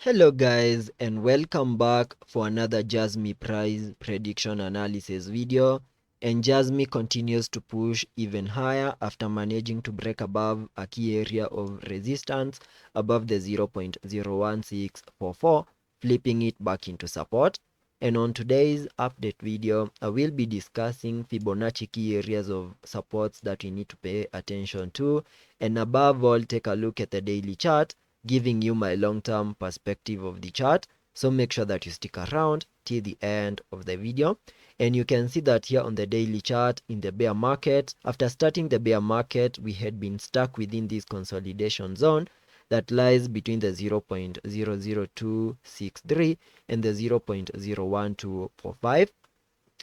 Hello guys, and welcome back for another Jasmy price prediction analysis video. And Jasmy continues to push even higher after managing to break above a key area of resistance above the 0.01644, flipping it back into support. And on today's update video, I will be discussing Fibonacci key areas of supports that we need to pay attention to, and above all, take a look at the daily chart, giving you my long-term perspective of the chart. So make sure that you stick around till the end of the video. And you can see that here on the daily chart in the bear market, after starting the bear market, we had been stuck within this consolidation zone that lies between the 0.00263 and the 0.01245.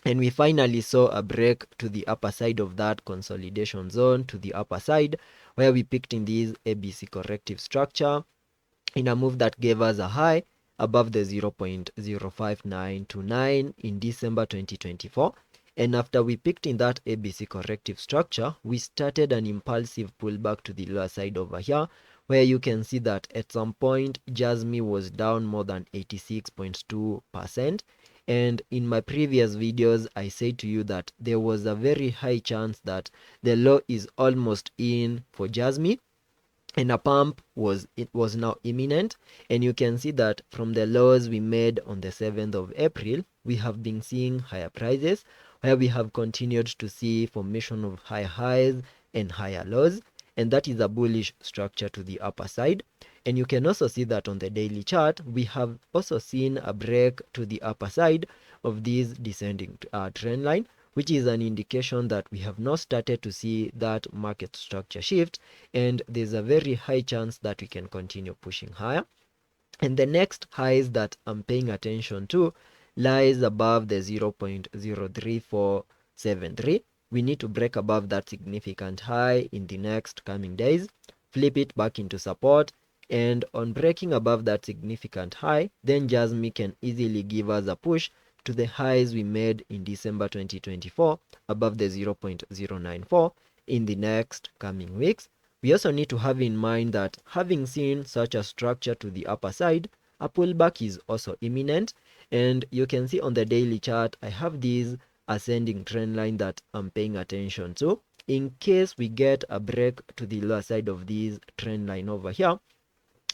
And we finally saw a break to the upper side of that consolidation zone, to the upper side, where we picked in this ABC corrective structure in a move that gave us a high above the 0.05929 in December 2024. And after we picked in that ABC corrective structure, we started an impulsive pullback to the lower side over here, where you can see that at some point Jasmy was down more than 86.2%. And in my previous videos, I said to you that there was a very high chance that the low is almost in for Jasmy, and a pump was now imminent. And you can see that from the lows we made on the 7th of April, we have been seeing higher prices, where we have continued to see formation of higher highs and higher lows, and that is a bullish structure to the upper side. And you can also see that on the daily chart, we have also seen a break to the upper side of this descending trend line, which is an indication that we have now started to see that market structure shift, and there's a very high chance that we can continue pushing higher. And the next highs that I'm paying attention to lies above the 0.03473. We need to break above that significant high in the next coming days, flip it back into support, and on breaking above that significant high, then Jasmy can easily give us a push to the highs we made in December 2024 above the 0.094 in the next coming weeks. We also need to have in mind that having seen such a structure to the upper side, a pullback is also imminent. And you can see on the daily chart, I have this ascending trend line that I'm paying attention to. In case we get a break to the lower side of this trend line over here,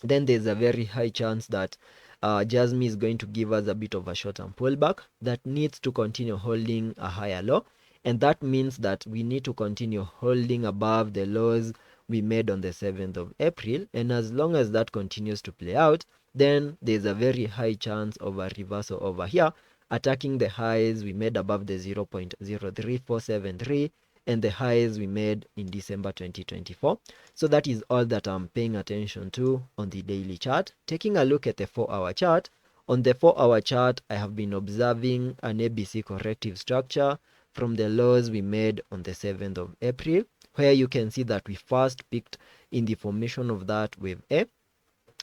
then there's a very high chance that Jasmy is going to give us a bit of a short-term pullback that needs to continue holding a higher low. And that means that we need to continue holding above the lows we made on the 7th of April. And as long as that continues to play out, then there's a very high chance of a reversal over here, attacking the highs we made above the 0.03473 and the highs we made in December 2024. So that is all that I'm paying attention to on the daily chart. Taking a look at the 4-hour chart, on the 4-hour chart, I have been observing an ABC corrective structure from the lows we made on the 7th of April, where you can see that we first picked in the formation of that wave A.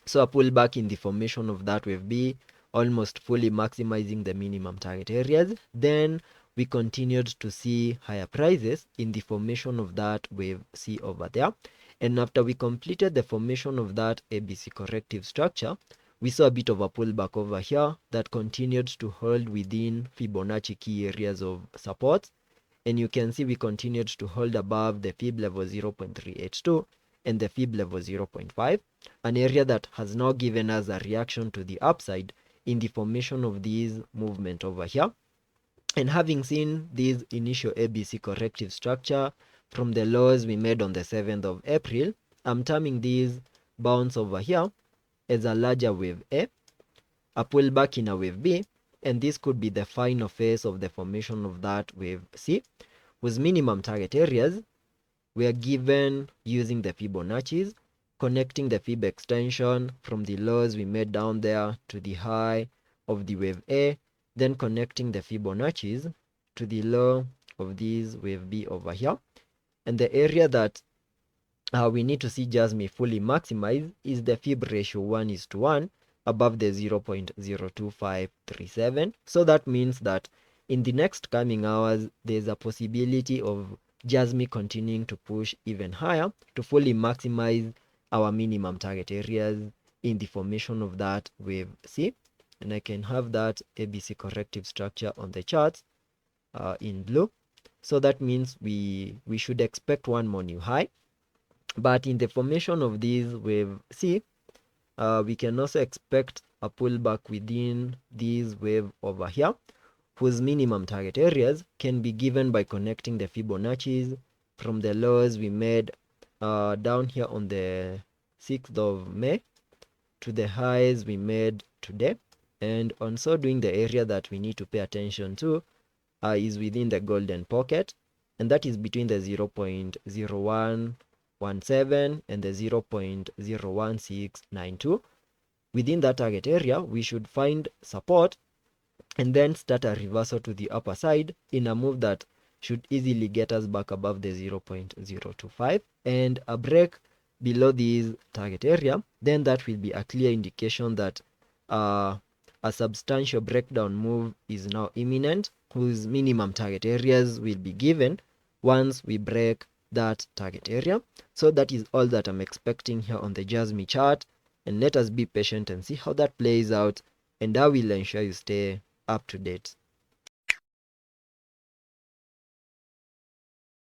So a pullback in the formation of that wave B, almost fully maximizing the minimum target areas. Then we continued to see higher prices in the formation of that wave C over there. And after we completed the formation of that ABC corrective structure, we saw a bit of a pullback over here that continued to hold within Fibonacci key areas of support. And you can see we continued to hold above the Fib level 0.382 and the Fib level 0.5, an area that has now given us a reaction to the upside in the formation of this movement over here. And having seen this initial ABC corrective structure from the lows we made on the 7th of April, I'm terming this bounce over here as a larger wave A, a pullback in a wave B, and this could be the final phase of the formation of that wave C, whose minimum target areas were given using the Fibonacci's, connecting the Fib extension from the lows we made down there to the high of the wave A, then connecting the Fibonacci's to the low of this wave B over here. And the area that we need to see Jasmy fully maximize is the Fib ratio 1:1 above the 0.02537. So that means that in the next coming hours, there's a possibility of Jasmy continuing to push even higher to fully maximize our minimum target areas in the formation of that wave C, and I can have that ABC corrective structure on the charts in blue. So that means we should expect one more new high, but in the formation of this wave C, we can also expect a pullback within this wave over here, whose minimum target areas can be given by connecting the Fibonacci's from the lows we made down here on the 6th of May to the highs we made today. And on so doing, the area that we need to pay attention to is within the golden pocket, and that is between the 0.0117 and the 0.01692. Within that target area, we should find support and then start a reversal to the upper side in a move that should easily get us back above the 0.025, and a break below this target area, then that will be a clear indication that a substantial breakdown move is now imminent, whose minimum target areas will be given once we break that target area. So that is all that I'm expecting here on the Jasmy chart, and let us be patient and see how that plays out, and I will ensure you stay up to date.